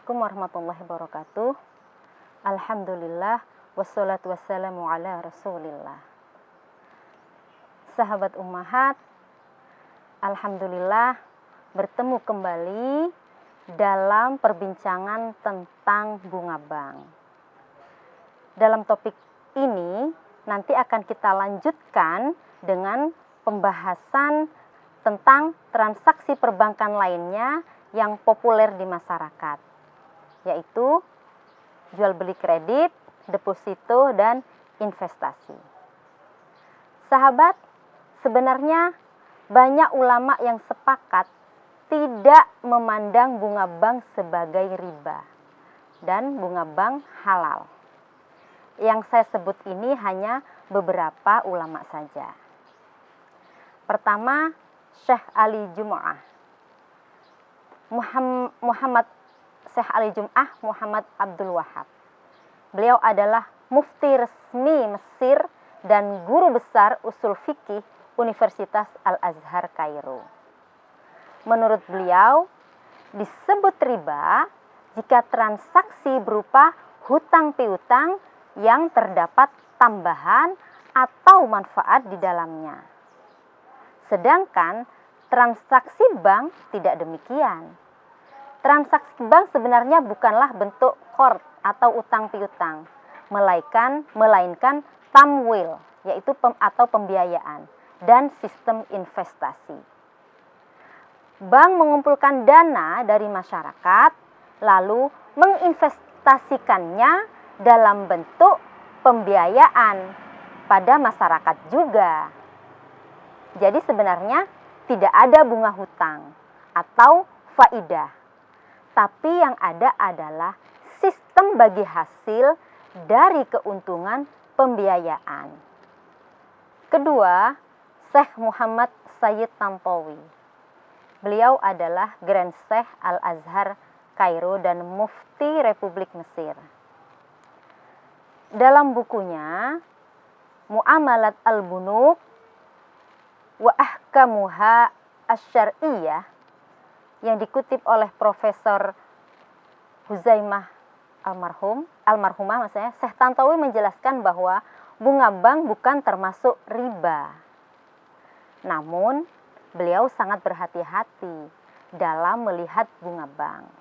Assalamualaikum warahmatullahi wabarakatuh. Alhamdulillah, wassalatu wassalamu ala rasulillah. Sahabat Ummahat, alhamdulillah bertemu kembali dalam perbincangan tentang bunga bank. Dalam topik ini nanti akan kita lanjutkan dengan pembahasan tentang transaksi perbankan lainnya yang populer di masyarakat, yaitu jual beli kredit, deposito, dan investasi. Sahabat, sebenarnya banyak ulama yang sepakat tidak memandang bunga bank sebagai riba dan bunga bank halal. Yang saya sebut ini hanya beberapa ulama saja. Pertama, Syekh Ali Jum'ah Muhammad Abdul Wahab. Beliau adalah mufti resmi Mesir dan guru besar usul fikih Universitas Al-Azhar Kairo. Menurut beliau, disebut riba jika transaksi berupa hutang piutang yang terdapat tambahan atau manfaat di dalamnya. Sedangkan transaksi bank tidak demikian. Transaksi bank sebenarnya bukanlah bentuk qard atau utang piutang, melainkan tamwil, yaitu atau pembiayaan, dan sistem investasi. Bank mengumpulkan dana dari masyarakat, lalu menginvestasikannya dalam bentuk pembiayaan pada masyarakat juga. Jadi sebenarnya tidak ada bunga hutang atau faidah. Tapi yang ada adalah sistem bagi hasil dari keuntungan pembiayaan. Kedua, Syekh Muhammad Sayyid Tantawi. Beliau adalah Grand Syekh Al-Azhar Kairo dan Mufti Republik Mesir. Dalam bukunya Muamalat al-Bunuk wa Ahkamuha Asy-Syar'iyyah yang dikutip oleh Profesor Huzaimah almarhumah, maksudnya Syekh Tantawi menjelaskan bahwa bunga bank bukan termasuk riba. Namun, beliau sangat berhati-hati dalam melihat bunga bank.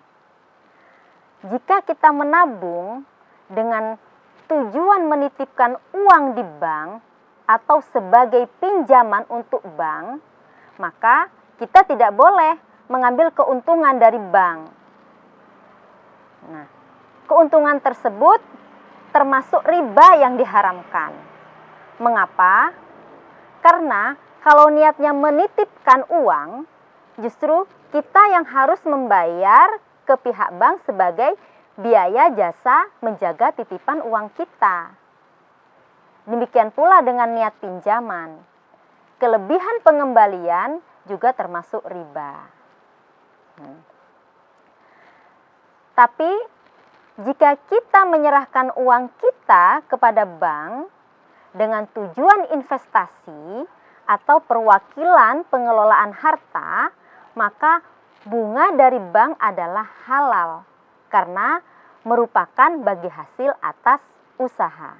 Jika kita menabung dengan tujuan menitipkan uang di bank atau sebagai pinjaman untuk bank, maka kita tidak boleh mengambil keuntungan dari bank. Nah, keuntungan tersebut termasuk riba yang diharamkan. Mengapa? Karena kalau niatnya menitipkan uang, justru kita yang harus membayar ke pihak bank sebagai biaya jasa menjaga titipan uang kita. Demikian pula dengan niat pinjaman. Kelebihan pengembalian juga termasuk riba. Tapi jika kita menyerahkan uang kita kepada bank dengan tujuan investasi atau perwakilan pengelolaan harta, maka bunga dari bank adalah halal karena merupakan bagi hasil atas usaha.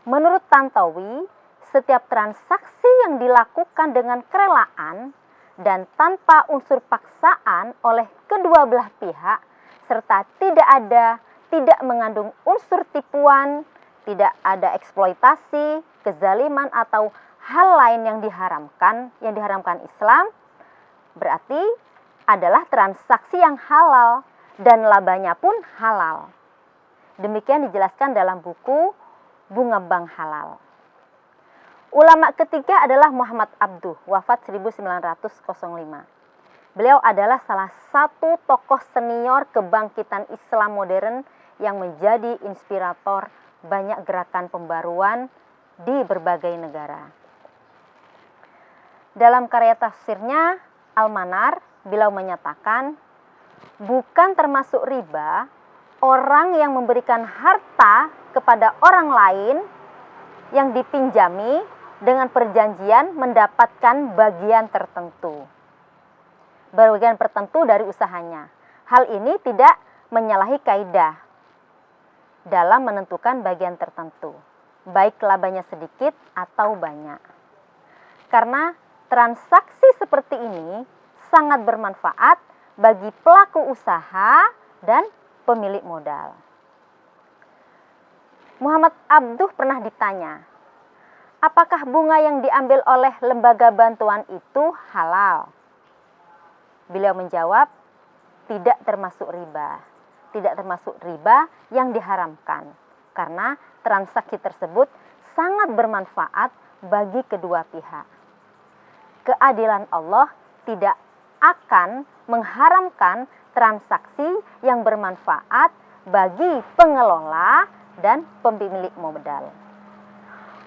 Menurut Tantawi, setiap transaksi yang dilakukan dengan kerelaan dan tanpa unsur paksaan oleh kedua belah pihak serta tidak mengandung unsur tipuan, tidak ada eksploitasi, kezaliman atau hal lain yang diharamkan Islam, berarti adalah transaksi yang halal dan labanya pun halal. Demikian dijelaskan dalam buku Bunga Bank Halal. Ulama ketiga adalah Muhammad Abduh, wafat 1905. Beliau adalah salah satu tokoh senior kebangkitan Islam modern yang menjadi inspirator banyak gerakan pembaruan di berbagai negara. Dalam karya tafsirnya Al-Manar, beliau menyatakan, bukan termasuk riba orang yang memberikan harta kepada orang lain yang dipinjami dengan perjanjian mendapatkan bagian tertentu dari usahanya. hal ini tidak menyalahi kaidah dalam menentukan bagian tertentu, baik labanya sedikit atau banyak. Karena transaksi seperti ini sangat bermanfaat bagi pelaku usaha dan pemilik modal. Muhammad Abduh pernah ditanya, apakah bunga yang diambil oleh lembaga bantuan itu halal? Beliau menjawab, tidak termasuk riba. Tidak termasuk riba yang diharamkan. Karena transaksi tersebut sangat bermanfaat bagi kedua pihak. Keadilan Allah tidak akan mengharamkan transaksi yang bermanfaat bagi pengelola dan pemilik modal.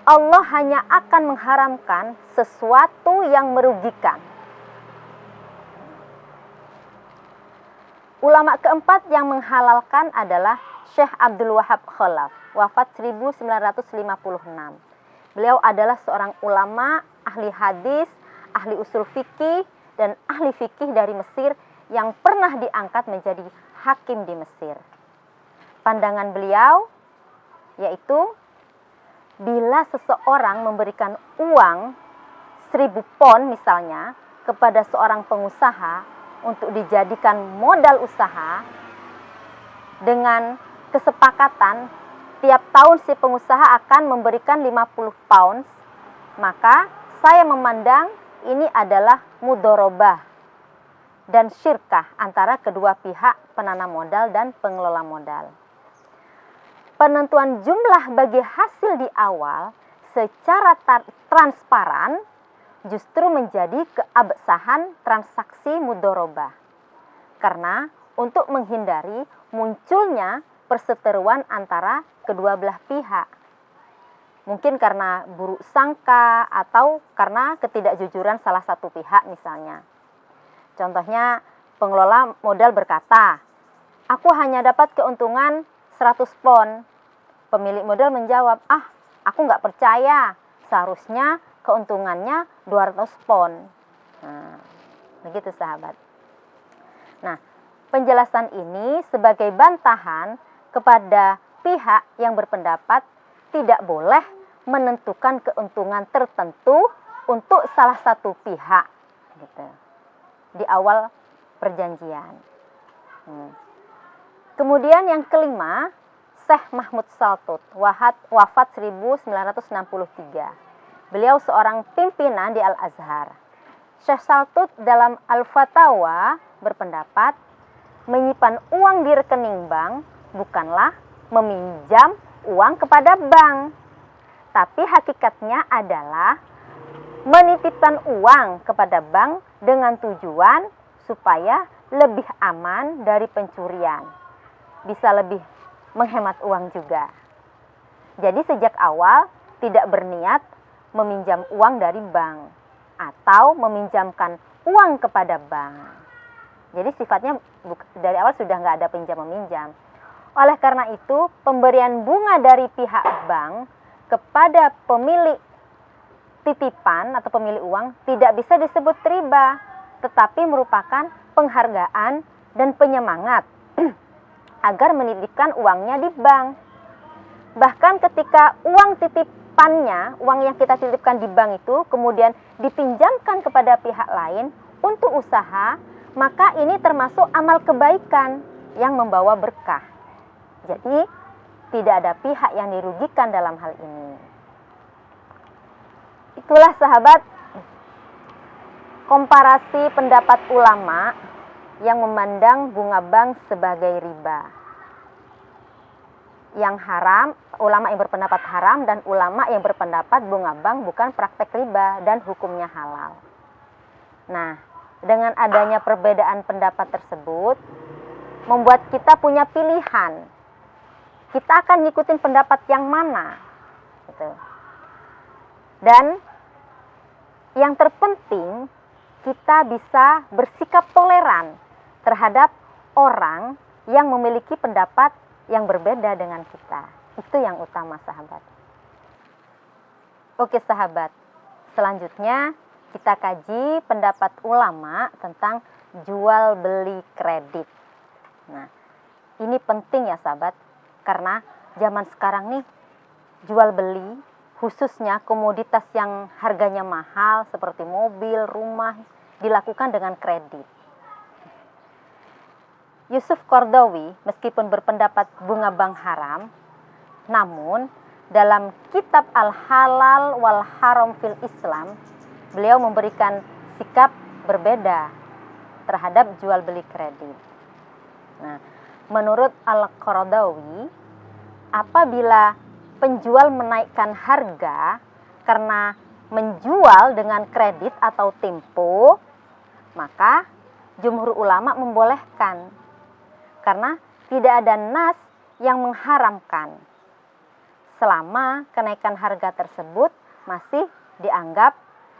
Allah hanya akan mengharamkan sesuatu yang merugikan. Ulama keempat yang menghalalkan adalah Syekh Abdul Wahab Khalaf, wafat 1956. Beliau adalah seorang ulama, ahli hadis, ahli usul fikih, dan ahli fikih dari Mesir yang pernah diangkat menjadi hakim di Mesir. Pandangan beliau yaitu, bila seseorang memberikan uang 1000 pon misalnya kepada seorang pengusaha untuk dijadikan modal usaha dengan kesepakatan tiap tahun si pengusaha akan memberikan 50 pounds, maka saya memandang ini adalah mudorobah dan syirkah antara kedua pihak penanam modal dan pengelola modal. Penentuan jumlah bagi hasil di awal secara transparan justru menjadi keabsahan transaksi mudorobah. Karena untuk menghindari munculnya perseteruan antara kedua belah pihak. Mungkin karena buruk sangka atau karena ketidakjujuran salah satu pihak misalnya. Contohnya, pengelola modal berkata, aku hanya dapat keuntungan 100 pon. Pemilik modal menjawab, aku nggak percaya, seharusnya keuntungannya 200 pon. Nah, begitu sahabat. Nah, penjelasan ini sebagai bantahan kepada pihak yang berpendapat tidak boleh menentukan keuntungan tertentu untuk salah satu pihak gitu, di awal perjanjian. Kemudian yang kelima, Syekh Mahmud Saltut, wafat 1963. Beliau seorang pimpinan di Al-Azhar. Syekh Saltut dalam Al-Fatawa berpendapat, menyimpan uang di rekening bank bukanlah meminjam uang kepada bank, tapi hakikatnya adalah menitipkan uang kepada bank dengan tujuan supaya lebih aman dari pencurian, bisa lebih menghemat uang juga. Jadi sejak awal tidak berniat meminjam uang dari bank atau meminjamkan uang kepada bank. Jadi sifatnya dari awal sudah nggak ada pinjam meminjam. Oleh karena itu, pemberian bunga dari pihak bank kepada pemilik titipan atau pemilik uang tidak bisa disebut riba, tetapi merupakan penghargaan dan penyemangat agar menitipkan uangnya di bank. Bahkan ketika uang titipannya, uang yang kita titipkan di bank itu kemudian dipinjamkan kepada pihak lain untuk usaha, maka ini termasuk amal kebaikan yang membawa berkah. Jadi tidak ada pihak yang dirugikan dalam hal ini. Itulah sahabat komparasi pendapat ulama yang memandang bunga bank sebagai riba. Yang haram, ulama yang berpendapat haram, dan ulama yang berpendapat bunga bank bukan praktek riba dan hukumnya halal. Nah, dengan adanya perbedaan pendapat tersebut, membuat kita punya pilihan. Kita akan ngikutin pendapat yang mana, gitu. Dan yang terpenting, kita bisa bersikap toleran terhadap orang yang memiliki pendapat yang berbeda dengan kita. Itu yang utama, sahabat. Oke, sahabat. Selanjutnya kita kaji pendapat ulama tentang jual beli kredit. Nah, ini penting ya sahabat, karena zaman sekarang nih jual beli, khususnya komoditas yang harganya mahal seperti mobil, rumah, dilakukan dengan kredit. Yusuf Qaradawi meskipun berpendapat bunga bank haram, namun dalam kitab Al-Halal wal Haram fil Islam, beliau memberikan sikap berbeda terhadap jual beli kredit. Nah, menurut Al-Qaradawi, apabila penjual menaikkan harga karena menjual dengan kredit atau tempo, maka jumhur ulama membolehkan, karena tidak ada nas yang mengharamkan selama kenaikan harga tersebut masih dianggap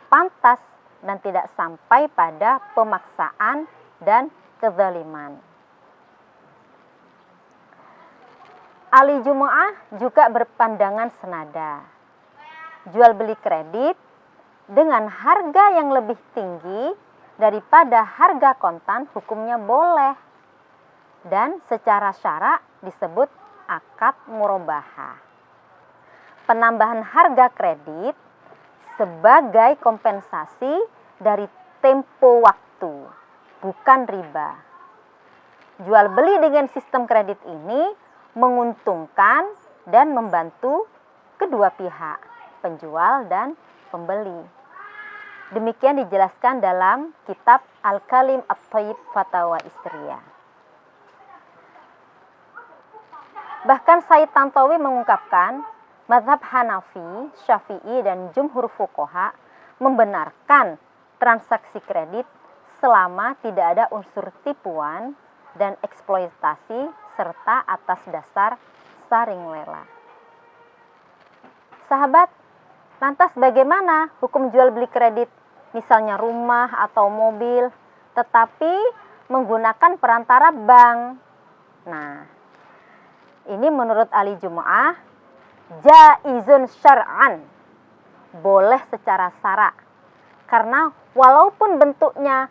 pantas dan tidak sampai pada pemaksaan dan kezaliman. Ahli Jumu'ah juga berpandangan senada. Jual beli kredit dengan harga yang lebih tinggi daripada harga kontan hukumnya boleh, dan secara syara disebut akad murabahah. Penambahan harga kredit sebagai kompensasi dari tempo waktu, bukan riba. Jual beli dengan sistem kredit ini menguntungkan dan membantu kedua pihak, penjual dan pembeli. Demikian dijelaskan dalam kitab Al-Kalim At-Thayyib Fatawa Istriyah. Bahkan Said Tantawi mengungkapkan, mazhab Hanafi, Syafi'i, dan jumhur fuqaha membenarkan transaksi kredit selama tidak ada unsur tipuan dan eksploitasi serta atas dasar saring lela. Sahabat, lantas bagaimana hukum jual beli kredit, misalnya rumah atau mobil, tetapi menggunakan perantara bank? Nah, ini menurut ahli Jumu'ah jaizun syar'an, boleh secara syara, karena walaupun bentuknya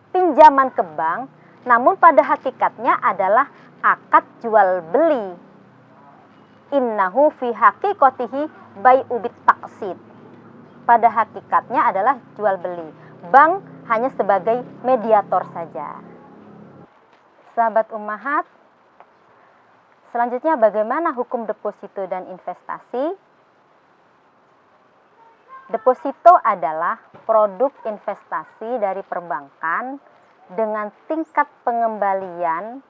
pinjaman ke bank, namun pada hakikatnya adalah akad jual beli. Innahu fi haqiqatihi bai'u bit taqsid. Pada hakikatnya adalah jual beli. Bank hanya sebagai mediator saja. Sahabat ummahat, selanjutnya bagaimana hukum deposito dan investasi? Deposito adalah produk investasi dari perbankan dengan tingkat pengembalian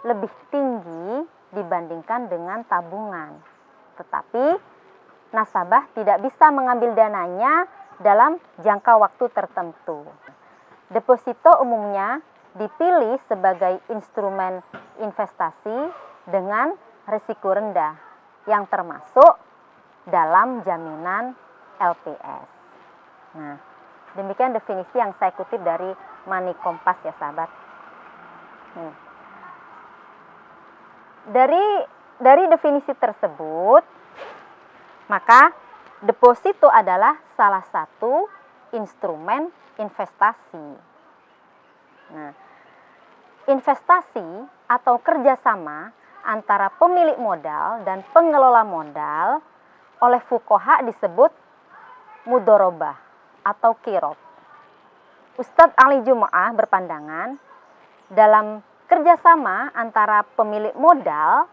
lebih tinggi dibandingkan dengan tabungan. Tetapi nasabah tidak bisa mengambil dananya dalam jangka waktu tertentu. Deposito umumnya dipilih sebagai instrumen investasi dengan risiko rendah yang termasuk dalam jaminan LPS. Nah, demikian definisi yang saya kutip dari Money Kompas ya sahabat. Dari definisi tersebut, maka deposito adalah salah satu instrumen investasi. Nah, investasi atau kerjasama antara pemilik modal dan pengelola modal oleh fuqaha disebut mudharabah atau qirab. Ustadz ahli Jumu'ah berpandangan dalam kerjasama antara pemilik modal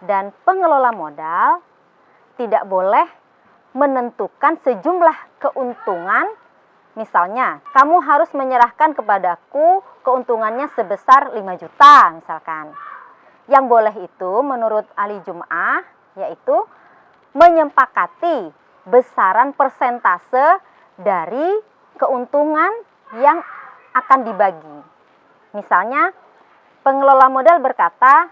dan pengelola modal tidak boleh menentukan sejumlah keuntungan. Misalnya, kamu harus menyerahkan kepadaku keuntungannya sebesar 5 juta misalkan. Yang boleh itu menurut ahli Jumu'ah yaitu menyepakati besaran persentase dari keuntungan yang akan dibagi. Misalnya, pengelola modal berkata,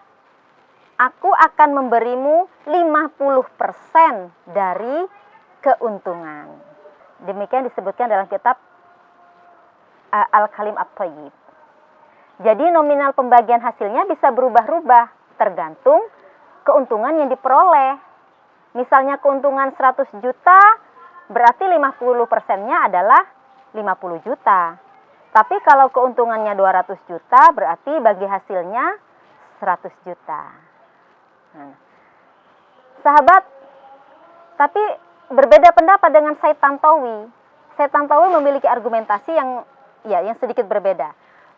aku akan memberimu 50% dari keuntungan. Demikian disebutkan dalam kitab Al-Kalim At-Thayyib. Jadi nominal pembagian hasilnya bisa berubah-ubah tergantung keuntungan yang diperoleh. Misalnya keuntungan 100 juta, berarti 50%-nya adalah 50 juta. Tapi kalau keuntungannya 200 juta, berarti bagi hasilnya 100 juta. Nah, sahabat, tapi berbeda pendapat dengan Said Tantowi. Said Tantowi memiliki argumentasi yang sedikit berbeda.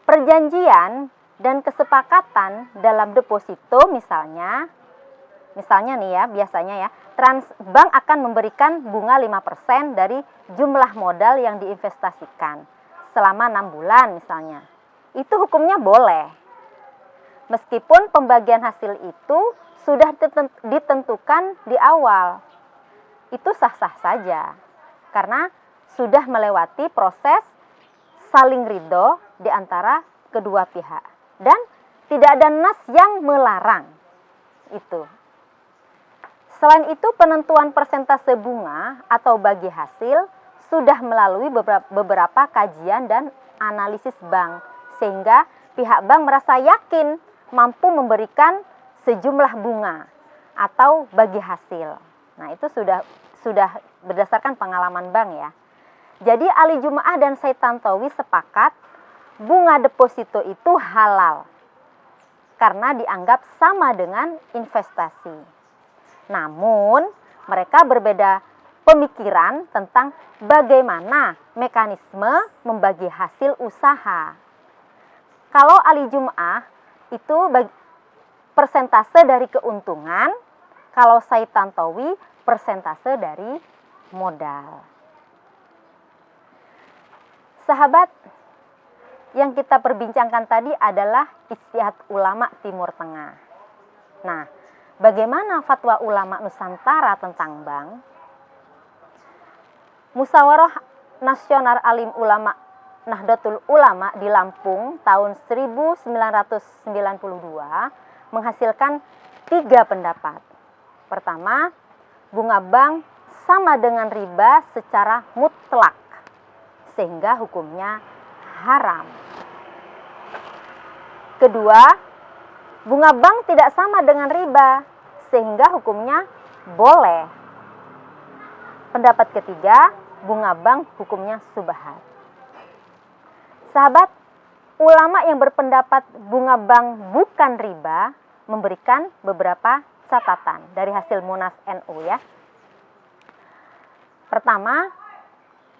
Perjanjian dan kesepakatan dalam deposito misalnya nih ya, biasanya ya, Transbank akan memberikan bunga 5% dari jumlah modal yang diinvestasikan selama 6 bulan misalnya. Itu hukumnya boleh. Meskipun pembagian hasil itu sudah ditentukan di awal. Itu sah-sah saja. Karena sudah melewati proses saling ridho di antara kedua pihak. Dan tidak ada nas yang melarang itu. Selain itu, penentuan persentase bunga atau bagi hasil sudah melalui beberapa kajian dan analisis bank, sehingga pihak bank merasa yakin mampu memberikan sejumlah bunga atau bagi hasil. Nah, itu sudah berdasarkan pengalaman bank ya. Jadi Ali Jumaah dan Said Tantowi sepakat bunga deposito itu halal karena dianggap sama dengan investasi. Namun, mereka berbeda pemikiran tentang bagaimana mekanisme membagi hasil usaha. Kalau Ali Jumaah itu persentase dari keuntungan, kalau Said Tantowi persentase dari modal. Sahabat, yang kita perbincangkan tadi adalah ijtihad ulama Timur Tengah. Nah, bagaimana fatwa ulama Nusantara tentang bank? Musyawarah Nasional Alim Ulama Nahdlatul Ulama di Lampung tahun 1992 menghasilkan 3 pendapat. Pertama, bunga bank sama dengan riba secara mutlak, sehingga hukumnya haram. Kedua, bunga bank tidak sama dengan riba, sehingga hukumnya boleh. Pendapat ketiga, bunga bank hukumnya subhat. Sahabat, ulama yang berpendapat bunga bank bukan riba memberikan beberapa catatan dari hasil Munas NU ya. Pertama,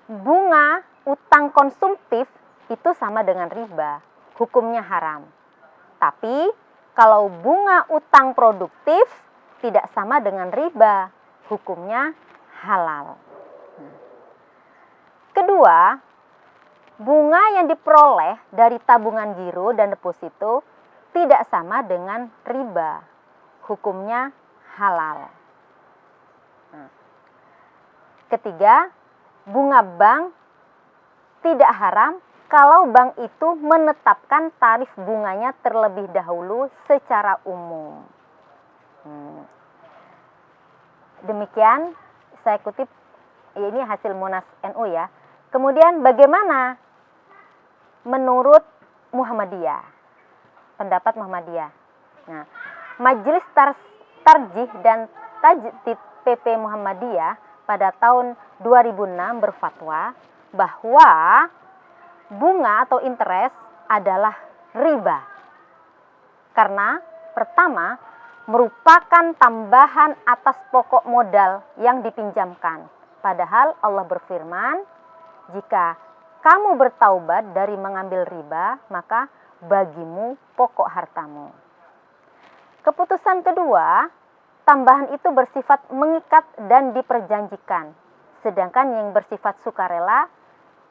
bunga utang konsumtif itu sama dengan riba, hukumnya haram. Tapi kalau bunga utang produktif tidak sama dengan riba, hukumnya halal. Kedua, bunga yang diperoleh dari tabungan giro dan deposito tidak sama dengan riba, hukumnya halal. Ketiga, bunga bank tidak haram kalau bank itu menetapkan tarif bunganya terlebih dahulu secara umum. Demikian saya kutip, ini hasil Munas NU ya. Kemudian bagaimana menurut Muhammadiyah? Pendapat Muhammadiyah. Nah, Majelis Tarjih dan Tajdid PP Muhammadiyah pada tahun 2006 berfatwa bahwa bunga atau interest adalah riba. Karena pertama, merupakan tambahan atas pokok modal yang dipinjamkan. Padahal Allah berfirman, jika kamu bertaubat dari mengambil riba, maka bagimu pokok hartamu. Keputusan kedua, tambahan itu bersifat mengikat dan diperjanjikan. Sedangkan yang bersifat sukarela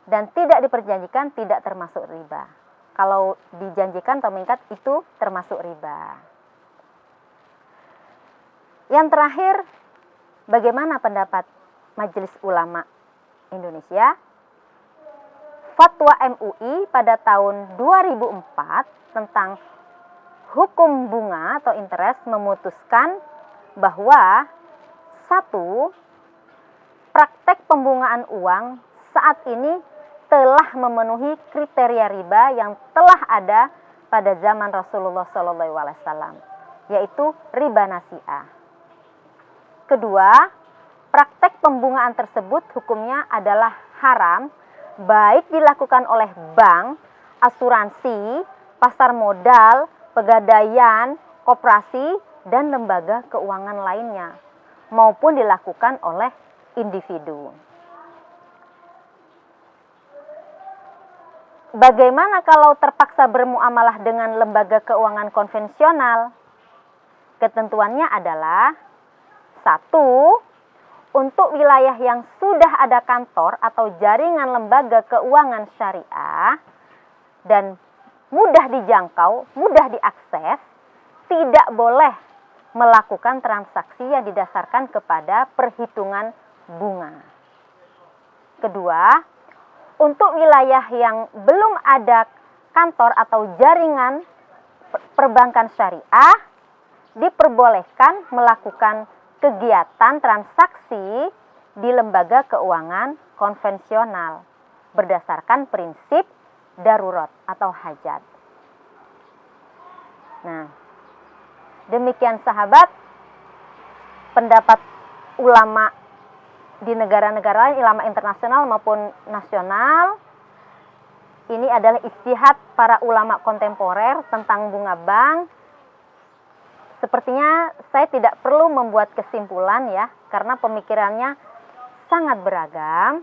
dan tidak diperjanjikan tidak termasuk riba. Kalau dijanjikan atau mengikat itu termasuk riba. Yang terakhir, bagaimana pendapat Majelis Ulama Indonesia? Fatwa MUI pada tahun 2004 tentang hukum bunga atau interest memutuskan bahwa 1. Praktek pembungaan uang saat ini telah memenuhi kriteria riba yang telah ada pada zaman Rasulullah SAW, yaitu riba nasi'ah. Kedua, praktek pembungaan tersebut hukumnya adalah haram, baik dilakukan oleh bank, asuransi, pasar modal, pegadaian, koperasi, dan lembaga keuangan lainnya, maupun dilakukan oleh individu. Bagaimana kalau terpaksa bermuamalah dengan lembaga keuangan konvensional? Ketentuannya adalah 1. Untuk wilayah yang sudah ada kantor atau jaringan lembaga keuangan syariah dan mudah dijangkau, mudah diakses, tidak boleh melakukan transaksi yang didasarkan kepada perhitungan bunga. Kedua, untuk wilayah yang belum ada kantor atau jaringan perbankan syariah, diperbolehkan melakukan kegiatan transaksi di lembaga keuangan konvensional berdasarkan prinsip darurat atau hajat. Nah, demikian sahabat, pendapat ulama di negara-negara lain, ulama internasional maupun nasional. Ini adalah ijtihad para ulama kontemporer tentang bunga bank. Sepertinya saya tidak perlu membuat kesimpulan ya, karena pemikirannya sangat beragam.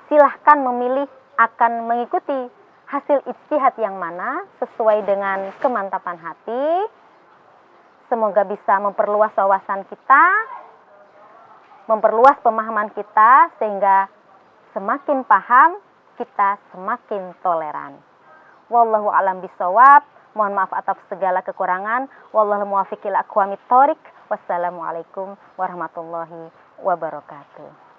Silahkan memilih akan mengikuti hasil ijtihad yang mana sesuai dengan kemantapan hati. Semoga bisa memperluas wawasan kita, memperluas pemahaman kita, sehingga semakin paham kita semakin toleran. Wallahu a'lam bishawab. Mohon maaf atas segala kekurangan. Wallahul muwaffiq ila aqwamit thoriq. Wassalamualaikum warahmatullahi wabarakatuh.